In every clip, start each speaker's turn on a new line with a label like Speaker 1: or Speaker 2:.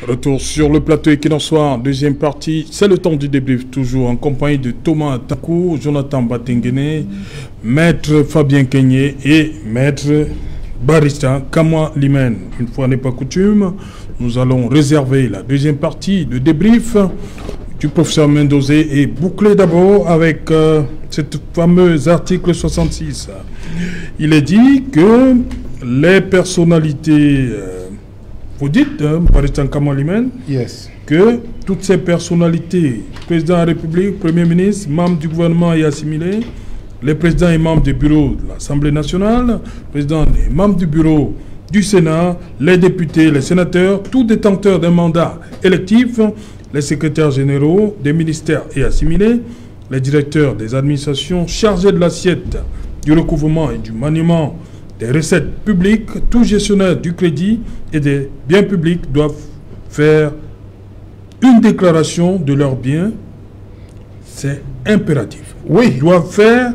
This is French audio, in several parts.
Speaker 1: Retour sur le plateau Equinox Soir, deuxième partie. C'est le temps du débrief, toujours en compagnie de Thomas Takou, Jonathan Batengene, Maître Fabien Kenyé et Maître Barista Kamwa Limen. Une fois n'est pas coutume, nous allons réserver la deuxième partie de débrief du professeur Mendozé et boucler d'abord avec cet fameux article 66. Il est dit que les personnalités... vous dites, Barista Kamwa Limen,
Speaker 2: yes,
Speaker 1: que toutes ces personnalités, président de la République, Premier ministre, membres du gouvernement et assimilés, les présidents et membres du bureau de l'Assemblée nationale, présidents et membres du bureau du Sénat, les députés, les sénateurs, tous détenteurs d'un mandat électif, les secrétaires généraux des ministères et assimilés, les directeurs des administrations chargés de l'assiette, du recouvrement et du maniement des recettes publiques, tous gestionnaires du crédit et des biens publics doivent faire une déclaration de leurs biens. C'est impératif.
Speaker 2: Oui.
Speaker 1: Ils doivent faire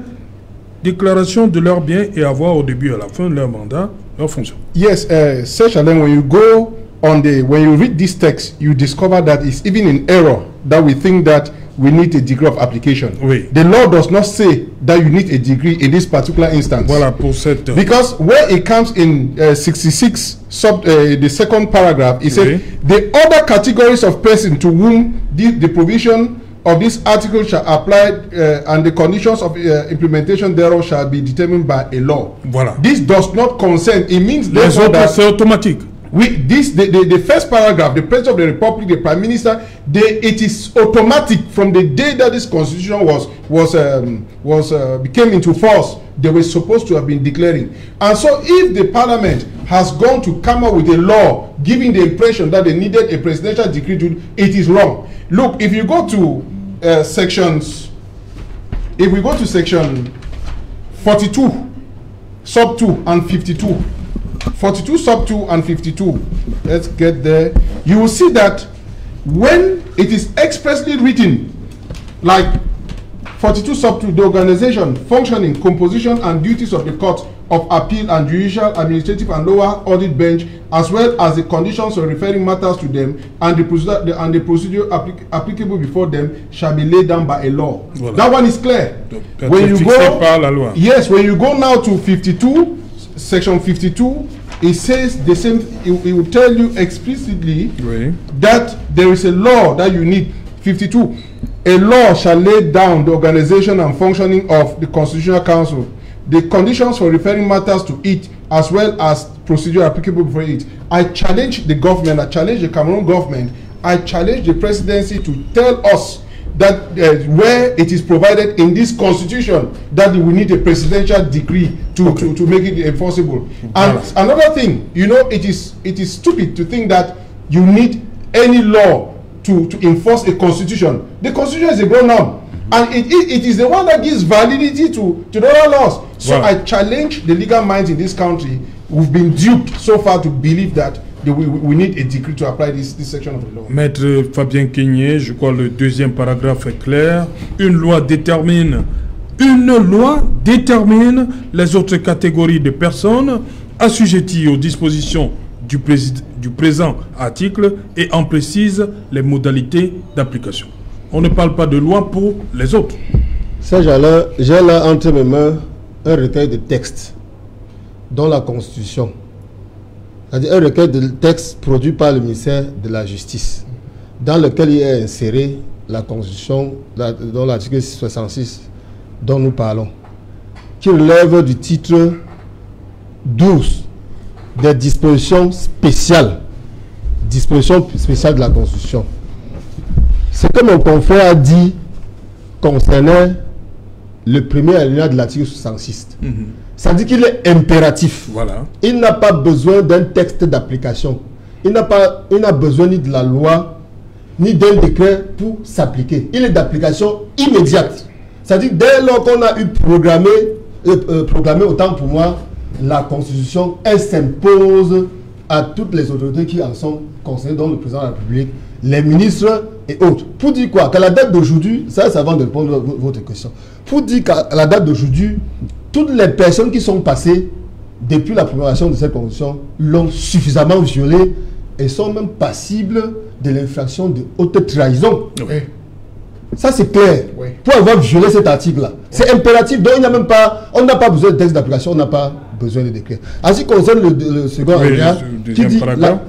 Speaker 1: déclaration de leurs biens et avoir au début et à la fin de leur mandat leur fonction.
Speaker 2: Yes, Serge Alain, when you go on when you read this text, you discover that it's even in error that we think that we need a degree of application.
Speaker 1: Oui.
Speaker 2: The law does not say that you need a degree in this particular instance.
Speaker 1: Voilà pour cette...
Speaker 2: Because where it comes in 66, the second paragraph, it says, the other categories of persons to whom the provision of this article shall apply and the conditions of implementation thereof shall be determined by a law.
Speaker 1: Voilà.
Speaker 2: This does not concern, it means
Speaker 1: les autres, c'est automatique.
Speaker 2: The first paragraph, the President of the Republic, the Prime Minister, it is automatic from the day that this constitution became into force. They were supposed to have been declaring. And so if the Parliament has gone to come up with a law giving the impression that they needed a presidential decree to, it is wrong. Look, if you go to section 42, sub 2 and 52, 42 sub 2 and 52, let's get there, you will see that when it is expressly written, like 42 sub 2, the organization, functioning, composition and duties of the court of appeal and judicial, administrative and lower audit bench, as well as the conditions of referring matters to them and the procedure applicable before them shall be laid down by a law. Voilà. That one is clear. When you go,
Speaker 1: par la loi.
Speaker 2: Yes, when you go now to 52, section 52, it says the same. It will tell you explicitly that there is a law that you need. 52, a law shall lay down the organization and functioning of the Constitutional Council, the conditions for referring matters to it, as well as procedure applicable before it. I challenge the government, I challenge the Cameroon government, I challenge the presidency to tell us that where it is provided in this constitution that we need a presidential decree to make it enforceable. And another thing, you know, it is stupid to think that you need any law to enforce a constitution. The constitution is a grown-up, and it is the one that gives validity to the other laws. So I challenge the legal minds in this country. We've been duped so far to believe that we need a decree to apply this section of the law.
Speaker 1: Maître Fabien Kenyé, je crois le deuxième paragraphe est clair. Une loi détermine les autres catégories de personnes assujetties aux dispositions du présent article et en précise les modalités d'application. On ne parle pas de loi pour les autres.
Speaker 3: Ça, j'ai là entre mes mains un recueil de textes dans la Constitution. C'est-à-dire un recueil de textes produit par le ministère de la Justice, dans lequel il est inséré la Constitution, dans l'article 66 dont nous parlons, qui relève du titre 12 des dispositions spéciales de la Constitution. Ce que mon confrère a dit concernait le premier alinéa de l'article 66. Ça dit qu'il est impératif.
Speaker 1: Voilà.
Speaker 3: Il n'a pas besoin d'un texte d'application. Il n'a besoin ni de la loi, ni d'un décret pour s'appliquer. Il est d'application immédiate. C'est-à-dire dès lors qu'on a eu programmé, autant pour moi, la Constitution, elle s'impose à toutes les autorités qui en sont concernées, dont le président de la République, les ministres et autres. Pour dire quoi? Qu'à la date d'aujourd'hui, ça c'est avant de répondre à votre question, pour dire qu'à la date d'aujourd'hui, toutes les personnes qui sont passées depuis la promulgation de cette constitution l'ont suffisamment violée et sont même passibles de l'infraction de haute trahison.
Speaker 2: Oui.
Speaker 3: Ça, c'est clair.
Speaker 2: Oui.
Speaker 3: Pour avoir violé cet article-là, c'est impératif. Donc, il n'y a même pas, on n'a pas besoin de texte d'application, on n'a pas besoin de décret. En ce qui concerne le second alinéa, qui dit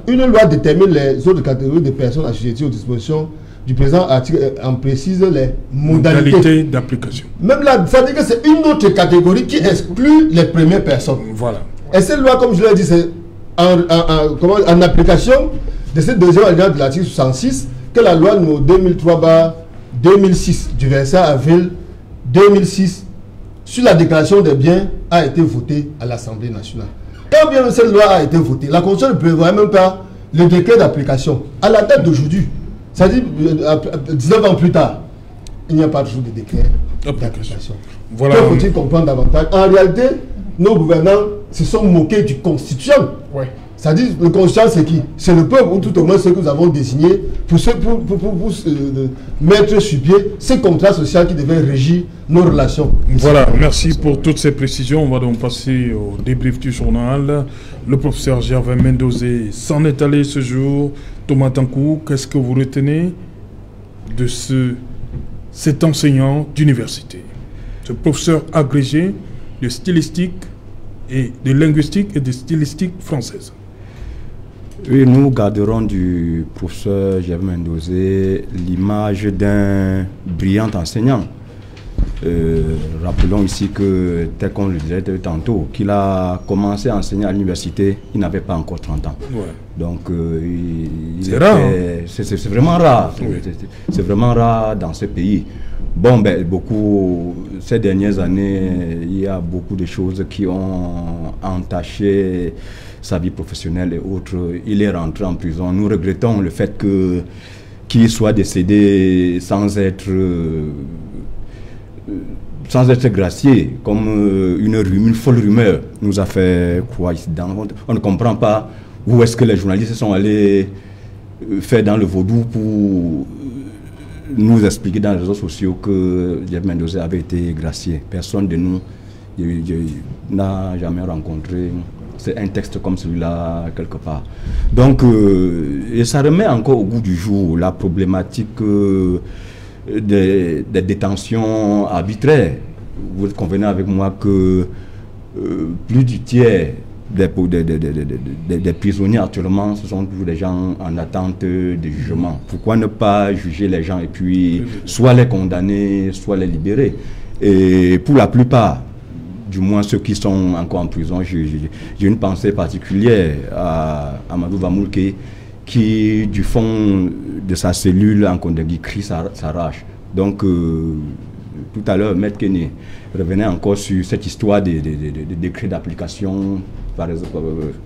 Speaker 3: une loi détermine les autres catégories de personnes assujetties aux dispositions du présent article, en précise les modalités
Speaker 1: d'application.
Speaker 3: Même là, ça veut dire que c'est une autre catégorie qui exclut les premières personnes.
Speaker 1: Voilà.
Speaker 3: Et cette loi, comme je l'ai dit, c'est en application de cette deuxième alinéa de l'article 66 que la loi numéro 2003/2006 du 25 avril 2006 sur la déclaration des biens a été votée à l'Assemblée nationale. Quand bien cette loi a été votée, la Constitution ne prévoit même pas le décret d'application. À la date d'aujourd'hui, c'est-à-dire 19 ans plus tard, il n'y a pas toujours de décret d'application.
Speaker 1: Voilà.
Speaker 3: Que faut-il comprendre davantage? En réalité, nos gouvernants se sont moqués du constituant.
Speaker 2: Ouais.
Speaker 3: C'est-à-dire, le constituant, c'est qui? C'est le peuple, ou tout au moins ceux que nous avons désignés pour mettre sur pied ces contrats sociaux qui devaient régir nos relations.
Speaker 1: Voilà, merci pour toutes ces précisions. On va donc passer au débrief du journal. Le professeur Gervais Mendozé s'en est allé ce jour. Thomas Tankou, qu'est-ce que vous retenez de cet enseignant d'université, ce professeur agrégé de stylistique et de linguistique et de stylistique française?
Speaker 4: Oui, nous garderons du professeur Gervais Mendozé l'image d'un brillant enseignant. Rappelons ici que, tel qu'on le disait tantôt, qu'il a commencé à enseigner à l'université, il n'avait pas encore 30 ans. Ouais. Donc, c'est rare. C'est vraiment rare. Oui. C'est vraiment rare dans ce pays. Bon, ben, ces dernières années, il y a beaucoup de choses qui ont entaché sa vie professionnelle et autres. Il est rentré en prison. Nous regrettons le fait qu'il soit décédé sans être gracié, comme une folle rumeur nous a fait croire ici. On ne comprend pas où est-ce que les journalistes sont allés faire dans le vaudou pour nous expliquer dans les réseaux sociaux que Gervais Mendozé avait été gracié. Personne de nous n'a jamais rencontré un texte comme celui-là quelque part. Donc, et ça remet encore au goût du jour la problématique des détentions arbitraires. Vous convenez avec moi que plus du tiers des prisonniers actuellement, ce sont toujours des gens en attente de jugement. Pourquoi ne pas juger les gens et puis soit les condamner, soit les libérer? Et pour la plupart, du moins ceux qui sont encore en prison, j'ai une pensée particulière à Amadou Vamoulke, qui, du fond de sa cellule en Kondengui, crie sa rage. Donc, tout à l'heure, Maître Kenny revenait encore sur cette histoire des décrets d'application, par exemple,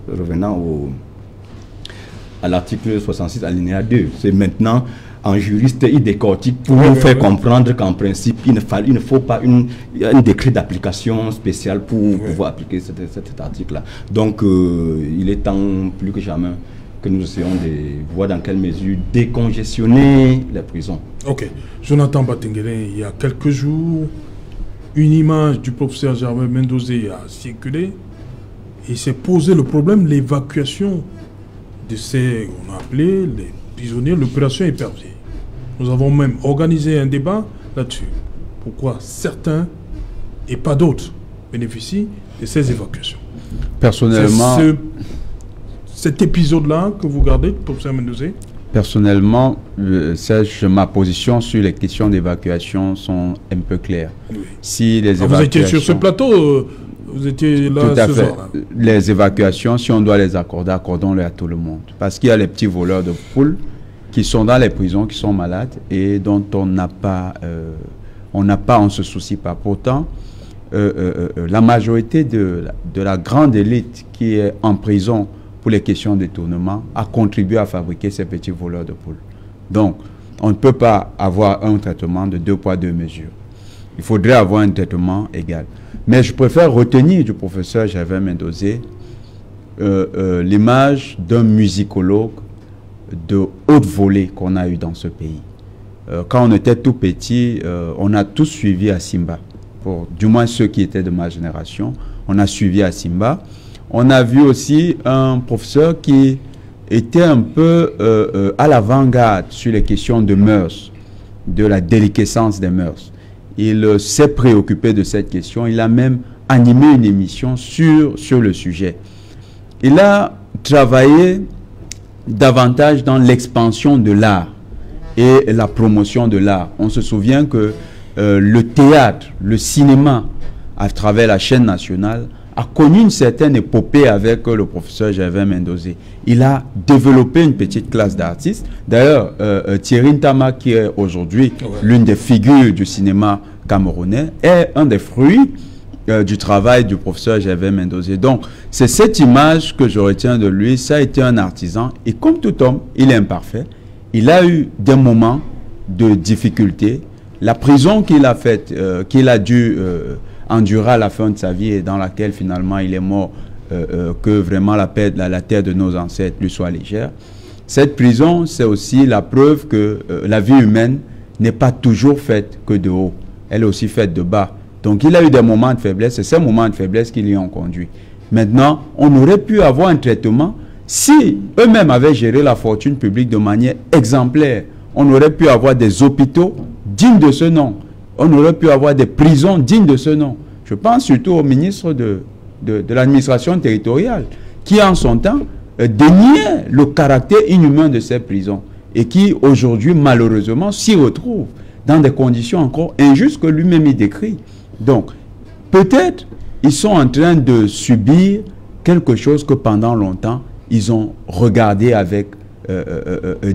Speaker 4: revenant à l'article 66, alinéa 2. C'est maintenant, en juriste, il décortique pour nous faire comprendre qu'en principe, il ne faut pas un décret d'application spécial pour pouvoir appliquer cet article-là. Donc, il est temps, plus que jamais, que nous essayons de voir dans quelle mesure décongestionner les prisons. Ok.
Speaker 1: Jonathan Batenguele, il y a quelques jours, une image du professeur Gervais Mendozé a circulé et s'est posé le problème de l'évacuation de ces, on a appelé les prisonniers, l'opération épervier. Nous avons même organisé un débat là-dessus. Pourquoi certains et pas d'autres bénéficient de ces évacuations?
Speaker 5: Personnellement,
Speaker 1: cet épisode-là que vous gardez, professeur Mendozé?
Speaker 5: Personnellement, ma position sur les questions d'évacuation sont un peu claires. Oui. Si les
Speaker 1: vous étiez sur ce plateau, vous étiez là ce soir.
Speaker 5: Les évacuations, si on doit les accorder, accordons-les à tout le monde. Parce qu'il y a les petits voleurs de poules qui sont dans les prisons, qui sont malades et dont on ne se soucie pas. Pourtant, la majorité de la grande élite qui est en prison pour les questions de détournement a contribué à fabriquer ces petits voleurs de poules. Donc, on ne peut pas avoir un traitement de 2 poids 2 mesures. Il faudrait avoir un traitement égal. Mais je préfère retenir du professeur Gervais Mendozé l'image d'un musicologue de haute volée qu'on a eu dans ce pays. Quand on était tout petit, on a tous suivi Asimba. Du moins ceux qui étaient de ma génération, on a suivi Asimba. On a vu aussi un professeur qui était un peu à l'avant-garde sur les questions de mœurs, de la déliquescence des mœurs. Il s'est préoccupé de cette question. Il a même animé une émission sur le sujet. Il a travaillé davantage dans l'expansion de l'art et la promotion de l'art. On se souvient que le théâtre, le cinéma, à travers la chaîne nationale, a connu une certaine épopée avec le professeur Gervais Mendozé. Il a développé une petite classe d'artistes. D'ailleurs, Thierry Ntama, qui est aujourd'hui l'une des figures du cinéma camerounais, est un des fruits du travail du professeur Gervais Mendozé. Donc, c'est cette image que je retiens de lui. Ça a été un artisan. Et comme tout homme, il est imparfait. Il a eu des moments de difficulté. La prison qu'il a faite, qu'il a dû endurer à la fin de sa vie et dans laquelle finalement il est mort, que vraiment la terre de nos ancêtres lui soit légère. Cette prison, c'est aussi la preuve que la vie humaine n'est pas toujours faite que de haut. Elle est aussi faite de bas. Donc il a eu des moments de faiblesse, c'est ces moments de faiblesse qui l'y ont conduit. Maintenant, on aurait pu avoir un traitement si eux-mêmes avaient géré la fortune publique de manière exemplaire. On aurait pu avoir des hôpitaux dignes de ce nom. On aurait pu avoir des prisons dignes de ce nom. Je pense surtout au ministre de l'administration territoriale, qui en son temps déniait le caractère inhumain de ces prisons et qui aujourd'hui malheureusement s'y retrouve dans des conditions encore injustes que lui-même il décrit. Donc peut-être ils sont en train de subir quelque chose que pendant longtemps ils ont regardé avec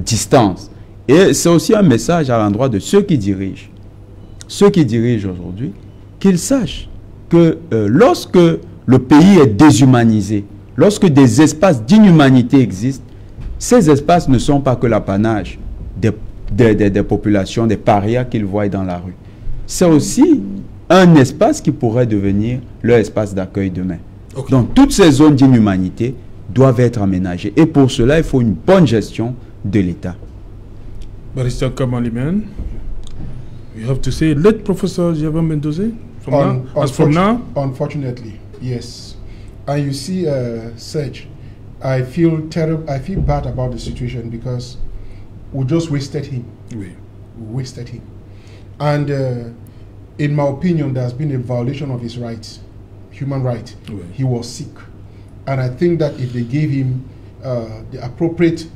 Speaker 5: distance. Et c'est aussi un message à l'endroit de ceux qui dirigent. Ceux qui dirigent aujourd'hui, qu'ils sachent que lorsque le pays est déshumanisé, lorsque des espaces d'inhumanité existent, ces espaces ne sont pas que l'apanage des populations, des parias qu'ils voient dans la rue. C'est aussi un espace qui pourrait devenir leur espace d'accueil demain. Okay. Donc toutes ces zones d'inhumanité doivent être aménagées. Et pour cela, il faut une bonne gestion de l'État.
Speaker 1: Barrister Kamalimen, you have to say, let Professor Gervais Mendozé from now?
Speaker 2: Unfortunately, yes. And you see, Serge, I feel terrible. I feel bad about the situation because we just wasted him.
Speaker 1: Oui.
Speaker 2: We wasted him. And in my opinion, there's been a violation of his rights, human rights.
Speaker 1: Oui.
Speaker 2: He was sick. And I think that if they gave him the appropriate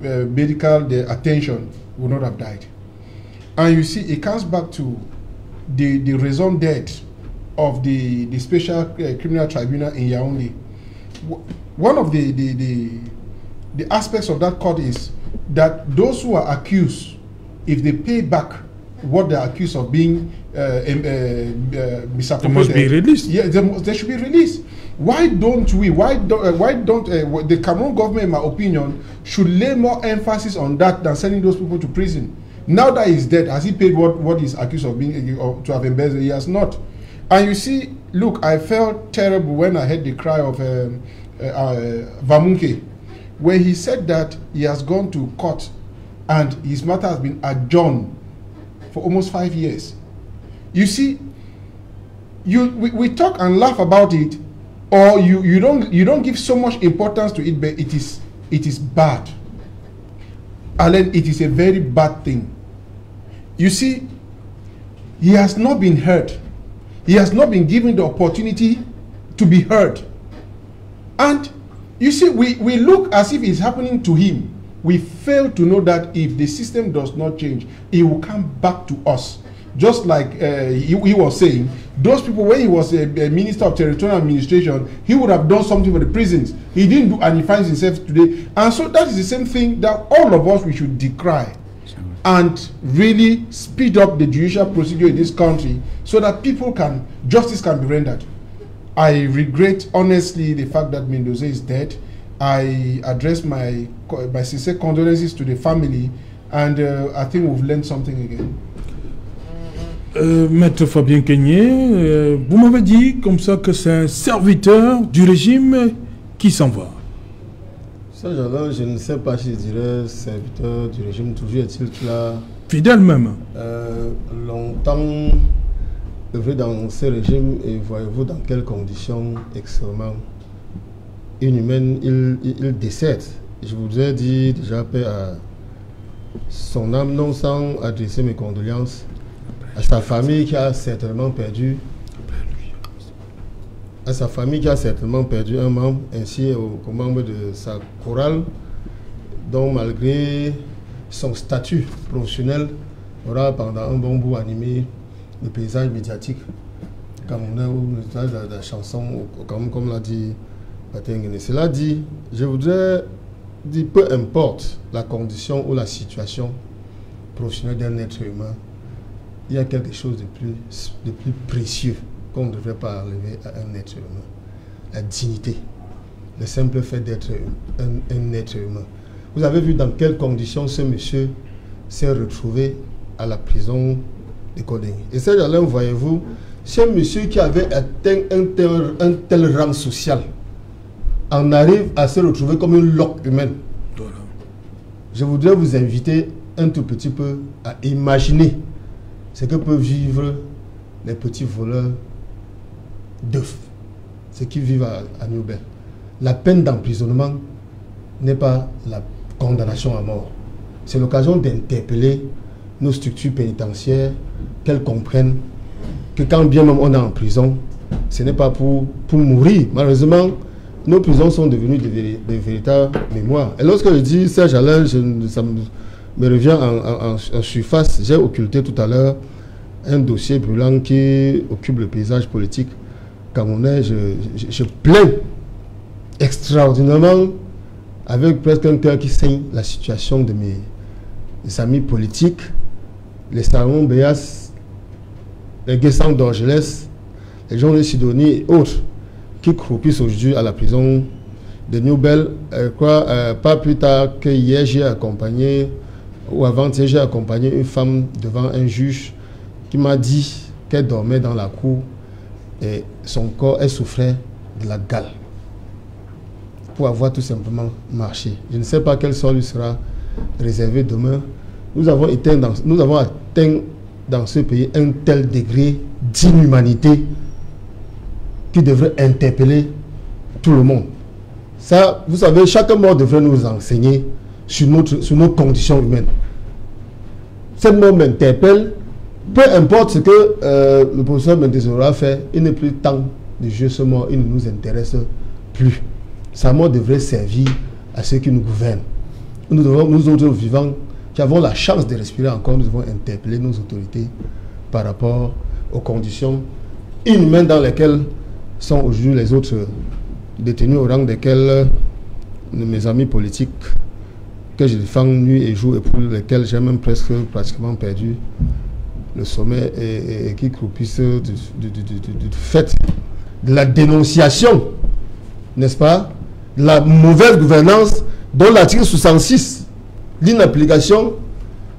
Speaker 2: medical attention, he would not have died. And you see, it comes back to the raison d'etre of the Special Criminal Tribunal in Yaoundé. One of the aspects of that court is that those who are accused, if they pay back what they're accused of being misappropriated,
Speaker 1: they must be released.
Speaker 2: Yeah, they should be released. Why don't the Cameroon government, in my opinion, should lay more emphasis on that than sending those people to prison? Now that he's dead, has he paid what he's accused of being to have embezzled? He has not. And you see, look, I felt terrible when I heard the cry of Vamunke, where he said that he has gone to court and his matter has been adjourned for almost 5 years. You see, we talk and laugh about it, or you don't give so much importance to it, but it is bad. Alan, it is a very bad thing. You see, he has not been heard. He has not been given the opportunity to be heard. And you see, we look as if it's happening to him. We fail to know that if the system does not change, it will come back to us. Just like he was saying, those people, when he was a Minister of Territorial Administration, he would have done something for the prisons. He didn't do, and he finds himself today. And so that is the same thing that all of us, we should decry and really speed up the judicial procedure in this country so that justice can be rendered. I regret, honestly, the fact that Mendozé is dead. I address my sincere condolences to the family, and I think we've learned something again.
Speaker 1: Maître Fabien Kenyé, vous m'avez dit comme ça que c'est un serviteur du régime qui s'en va.
Speaker 3: Ça, je ne sais pas si je dirais serviteur du régime, toujours est-il qu'il a...
Speaker 1: Fidèle même.
Speaker 3: Longtemps œuvré dans ce régime, et voyez-vous dans quelles conditions extrêmement inhumaines il décède. je voudrais dire déjà paix à son âme, non sans adresser mes condoléances à sa famille qui a certainement perdu un membre, ainsi qu'aux membres de sa chorale, dont malgré son statut professionnel aura pendant un bon bout animé le paysage médiatique camerounais ou le paysage de la chanson, comme l'a dit Patengene. Cela dit, je voudrais dire, peu importe la condition ou la situation professionnelle d'un être humain, il y a quelque chose de plus précieux qu'on ne devrait pas enlever à un être humain. La dignité, le simple fait d'être un être humain. Vous avez vu dans quelles conditions ce monsieur s'est retrouvé à la prison de Koding. Et ça, voyez-vous, c'est un monsieur qui avait atteint un tel rang social, en arrive à se retrouver comme une loque humaine. Je voudrais vous inviter un tout petit peu à imaginer ce que peuvent vivre les petits voleurs d'œufs, ceux qui vivent à Newbel. La peine d'emprisonnement n'est pas la condamnation à mort. C'est l'occasion d'interpeller nos structures pénitentiaires, qu'elles comprennent que quand bien même on est en prison, ce n'est pas pour mourir. Malheureusement, nos prisons sont devenues des véritables mémoires. Et lorsque je dis Serge Alain, ça me revient en surface. J'ai occulté tout à l'heure un dossier brûlant qui occupe le paysage politique camerounais. Je plains extraordinairement, avec presque un cœur qui saigne, la situation de mes amis politiques, les Salomon Béas, les Guessant d'Orgelès, les gens de Sidonie et autres qui croupissent aujourd'hui à la prison de Newbel. Pas plus tard que hier, j'ai accompagné, ou avant-hier, j'ai accompagné une femme devant un juge qui m'a dit qu'elle dormait dans la cour et son corps, elle souffrait de la gale pour avoir tout simplement marché. Je ne sais pas quel sort lui sera réservé demain. Nous avons atteint dans ce pays un tel degré d'inhumanité qui devrait interpeller tout le monde. Ça, vous savez, chaque mort devrait nous enseigner sur nos conditions humaines. Cette mort m'interpelle. Peu importe ce que le professeur Mendes aura fait, il n'est plus temps de jouer ce mort, il ne nous intéresse plus. Sa mort devrait servir à ceux qui nous gouvernent. Nous autres vivants, qui avons la chance de respirer encore, nous devons interpeller nos autorités par rapport aux conditions inhumaines dans lesquelles sont aujourd'hui les autres détenus, au rang desquels mes amis politiques que je défends nuit et jour et pour lesquels j'ai même pratiquement perdu le sommet et qui croupissent du fait de la dénonciation, n'est-ce pas, de la mauvaise gouvernance dont l'article 66, l'inapplication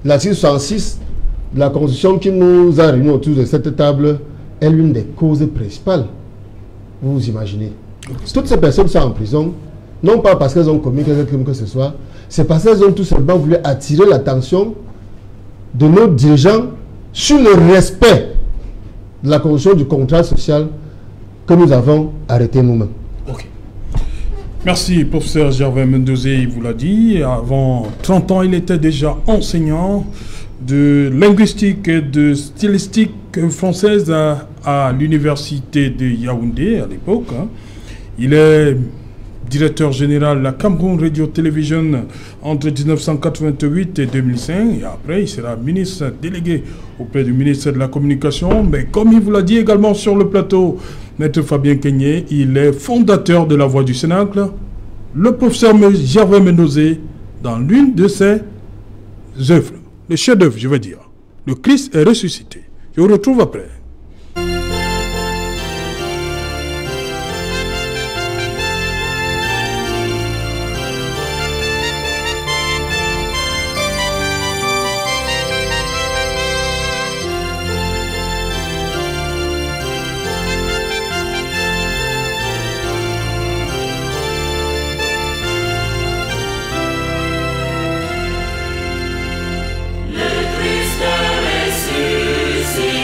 Speaker 3: de l'article 66 de la Constitution qui nous a réunis autour de cette table est l'une des causes principales. Vous vous imaginez. Toutes ces personnes sont en prison, non pas parce qu'elles ont commis quelque crime que ce soit, c'est parce qu'elles ont tout simplement voulu attirer l'attention de nos dirigeants sur le respect de la condition du contrat social que nous avons arrêté nous-mêmes.
Speaker 1: Ok. Merci, professeur Gervais Mendozé, il vous l'a dit. Avant 30 ans, il était déjà enseignant de linguistique et de stylistique française à l'université de Yaoundé à l'époque. Il est directeur général de la Cameroun Radio Television entre 1988 et 2005. Et après, il sera ministre délégué auprès du ministre de la Communication. Mais comme il vous l'a dit également sur le plateau, Maître Fabien Kenyé, il est fondateur de La Voix du Cénacle. Le professeur Gervais Mendozé, dans l'une de ses œuvres, le chef-d'œuvre, je veux dire, le Christ est ressuscité. Je vous retrouve après.
Speaker 6: Le Christ est ressuscité.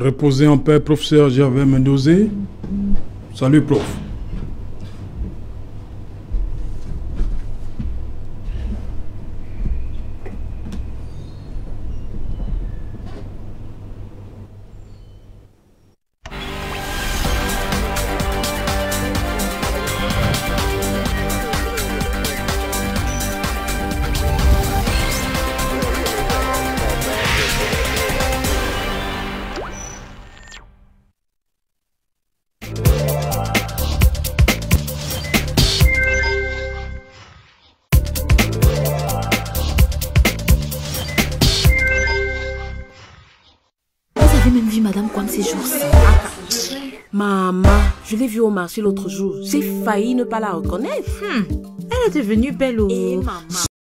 Speaker 1: Reposez en paix, professeur Gervais Mendozé. Salut, prof.
Speaker 6: Ces jours-ci. Maman, je l'ai vue au marché l'autre jour. J'ai failli ne pas la reconnaître.
Speaker 7: Elle est devenue belle.
Speaker 6: Et maman.